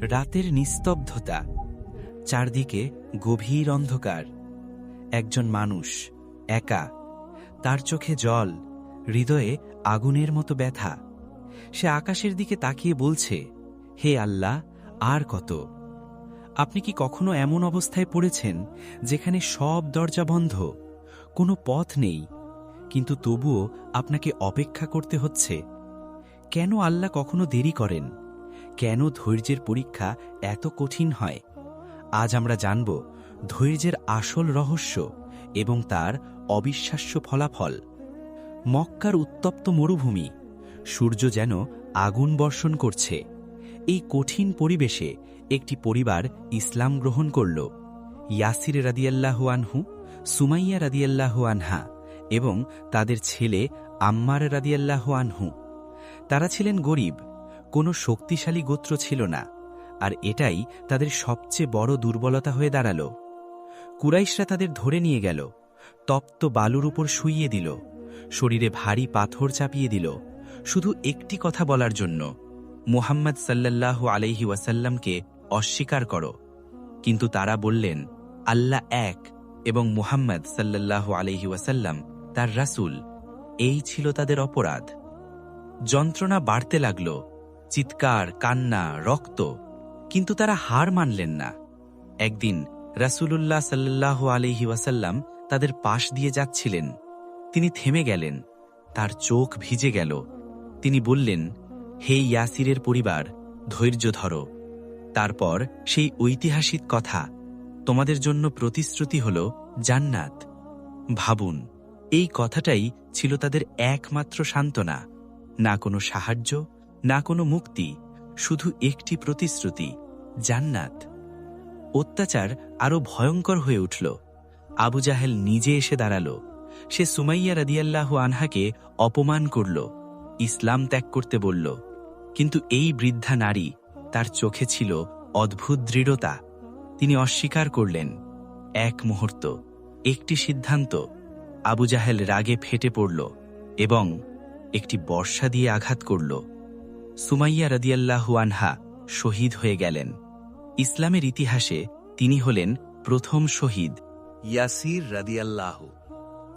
রাতের নিস্তব্ধতা, চারদিকে গভীর অন্ধকার। একজন মানুষ একা, তার চোখে জল, হৃদয়ে আগুনের মতো ব্যথা। সে আকাশের দিকে তাকিয়ে বলছে, হে আল্লাহ, আর কত? আপনি কি কখনো এমন অবস্থায় পড়েছেন যেখানে সব দরজা বন্ধ, কোনো পথ নেই, কিন্তু তবুও আপনাকে অপেক্ষা করতে হচ্ছে? কেন আল্লাহ কখনো দেরি করেন? কেন ধৈর্যের পরীক্ষা এত কঠিন হয়? আজ আমরা জানব ধৈর্যের আসল রহস্য এবং তার অবিশ্বাস্য ফলাফল। মক্কার উত্তপ্ত মরুভূমি, সূর্য যেন আগুন বর্ষণ করছে। এই কঠিন পরিবেশে একটি পরিবার ইসলাম গ্রহণ করল। ইয়াসির রাদিয়াল্লাহু আনহু, সুমাইয়া রাদিয়াল্লাহু আনহা এবং তাদের ছেলে আম্মার রাদিয়াল্লাহু আনহু। তারা ছিলেন গরিব, কোনো শক্তিশালী গোত্র ছিল না, আর এটাই তাদের সবচেয়ে বড় দুর্বলতা হয়ে দাঁড়াল। কুরাইশরা তাদের ধরে নিয়ে গেল, তপ্ত বালুর উপর শুইয়ে দিল, শরীরে ভারী পাথর চাপিয়ে দিল, শুধু একটি কথা বলার জন্য, মুহাম্মদ সাল্লাল্লাহু আলাইহি ওয়াসাল্লামকে অস্বীকার করো। কিন্তু তারা বললেন, আল্লাহ এক এবং মুহাম্মদ সাল্লাল্লাহু আলাইহি ওয়াসাল্লাম তার রাসূল। এই ছিল তাদের অপরাধ। যন্ত্রণা বাড়তে লাগল, চিৎকার, কান্না, রক্ত, কিন্তু তারা হার মানলেন না। একদিন রাসূলুল্লাহ সাল্লাল্লাহু আলাইহি ওয়াসাল্লাম তাদের পাশ দিয়ে যাচ্ছিলেন। তিনি থেমে গেলেন, তার চোখ ভিজে গেল। তিনি বললেন, হে ইয়াসিরের পরিবার, ধৈর্য ধরো। তারপর সেই ঐতিহাসিক কথা, তোমাদের জন্য প্রতিশ্রুতি হল জান্নাত। ভাবুন, এই কথাটাই ছিল তাদের একমাত্র সান্ত্বনা। না কোনো সাহায্য, না কোনো মুক্তি, শুধু একটি প্রতিশ্রুতি, জান্নাত। অত্যাচার আরো ভয়ঙ্কর হয়ে উঠল। আবু জাহেল নিজে এসে দাঁড়াল। সে সুমাইয়া রাদিয়াল্লাহু আনহাকে অপমান করল, ইসলাম ত্যাগ করতে বলল। কিন্তু এই বৃদ্ধা নারী, তার চোখে ছিল অদ্ভুত দৃঢ়তা। তিনি অস্বীকার করলেন। এক মুহূর্ত, একটি সিদ্ধান্ত। আবু জাহেল রাগে ফেটে পড়ল এবং একটি বর্শা দিয়ে আঘাত করল। সুমাইয়া রাদিয়াল্লাহু আনহা শহীদ হয়ে গেলেন। ইসলামের ইতিহাসে তিনি হলেন প্রথম শহীদ। ইয়াসির রাদিয়াল্লাহু,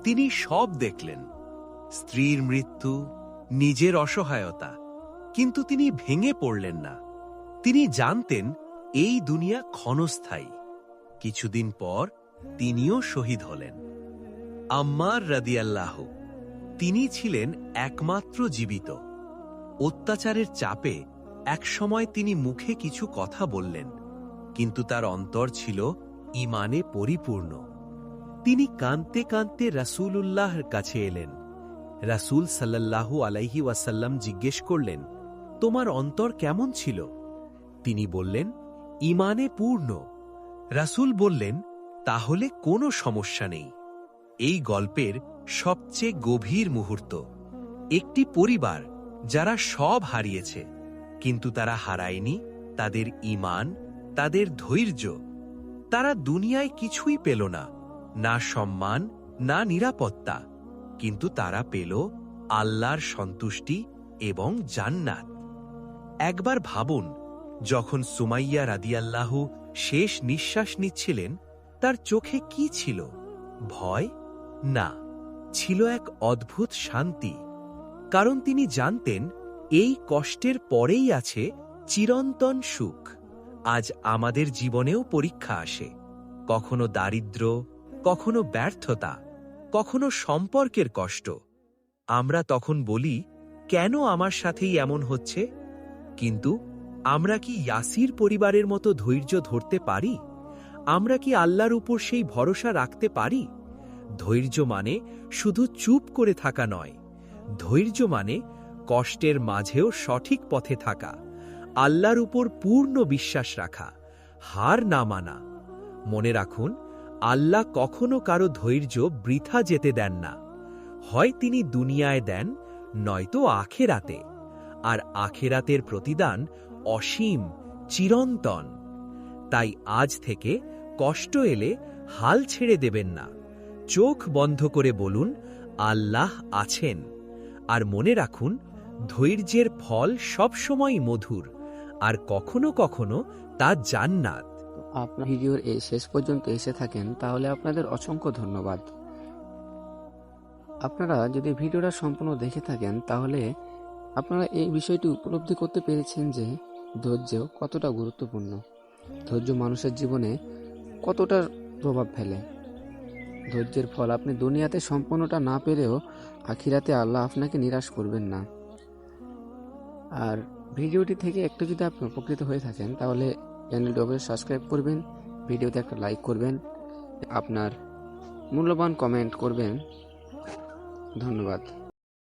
তিনি সব দেখলেন, স্ত্রীর মৃত্যু, নিজের অসহায়তা, কিন্তু তিনি ভেঙে পড়লেন না। তিনি জানতেন এই দুনিয়া ক্ষণস্থায়ী। কিছুদিন পর তিনিও শহীদ হলেন। আম্মার রাদিয়াল্লাহু, তিনি ছিলেন একমাত্র জীবিত। অত্যাচারের চাপে একসময় তিনি মুখে কিছু কথা বললেন, কিন্তু তার অন্তর ছিল ঈমানে পরিপূর্ণ। তিনি কাঁদতে কাঁদতে রাসূলুল্লাহর কাছে এলেন। রাসূল সাল্লাল্লাহু আলাইহি ওয়াসাল্লাম জিজ্ঞেস করলেন, তোমার অন্তর কেমন ছিল? তিনি বললেন, ঈমানে পূর্ণ। রাসূল বললেন, তাহলে কোনো সমস্যা নেই। এই গল্পের সবচেয়ে গভীর মুহূর্ত, একটি পরিবার যারা সব হারিয়েছে, কিন্তু তারা হারায়নি তাদের ঈমান, তাদের ধৈর্য। তারা দুনিয়ায় কিছুই পেল না, না সম্মান, না নিরাপত্তা, কিন্তু তারা পেল আল্লাহর সন্তুষ্টি এবং জান্নাত। একবার ভাবুন, যখন সুমাইয়া রাদিয়াল্লাহু শেষ নিঃশ্বাস নিচ্ছিলেন, তার চোখে কি ছিল? ভয় না, ছিল এক অদ্ভুত শান্তি। কারণ তিনি জানতেন এই কষ্টের পরেই আছে চিরন্তন সুখ। আজ আমাদের জীবনেও পরীক্ষা আসে, কখনো দারিদ্র্য, কখনো ব্যর্থতা, কখনো সম্পর্কের কষ্ট। আমরা তখন বলি, কেন আমার সাথেই এমন হচ্ছে? কিন্তু আমরা কি ইয়াসির পরিবারের মতো ধৈর্য ধরতে পারি? আমরা কি আল্লাহর উপর সেই ভরসা রাখতে পারি? ধৈর্য মানে শুধু চুপ করে থাকা নয়, ধৈর্য মানে কষ্টের মাঝেও সঠিক পথে থাকা, আল্লাহর উপর পূর্ণ বিশ্বাস রাখা, হার না মানা। মনে রাখুন, আল্লাহ কখনো কারো ধৈর্য বৃথা যেতে দেন না। হয় তিনি দুনিয়ায় দেন, নয়তো আখেরাতে। আর আখেরাতের প্রতিদান অসীম, চিরন্তন। তাই আজ থেকে কষ্ট এলে হাল ছেড়ে দেবেন না। চোখ বন্ধ করে বলুন, আল্লাহ আছেন। আর মনে রাখুন, ধৈর্যের ফল সবসময়ই মধুর, আর কখনো কখনো তা জান্নাত। আপনার ভিডিওর এই শেষ পর্যন্ত এসে থাকেন তাহলে আপনাদের অসংখ্য ধন্যবাদ। আপনারা যদি ভিডিওটা সম্পূর্ণ দেখে থাকেন তাহলে আপনারা এই বিষয়টি উপলব্ধি করতে পেরেছেন যে ধৈর্য কতটা গুরুত্বপূর্ণ, ধৈর্য মানুষের জীবনে কতটা প্রভাব ফেলে। ধৈর্যের ফল আপনি দুনিয়াতে সম্পূর্ণটা না পেরেও আখিরাতে আল্লাহ আপনাকে নিরাশ করবেন না। আর ভিডিওটি থেকে একটু যদি আপনি উপকৃত হয়ে থাকেন তাহলে চ্যানেলটি অবশ্যই সাবস্ক্রাইব করবেন, ভিডিওতে একটা লাইক করবেন, আপনার মূল্যবান কমেন্ট করবেন। ধন্যবাদ।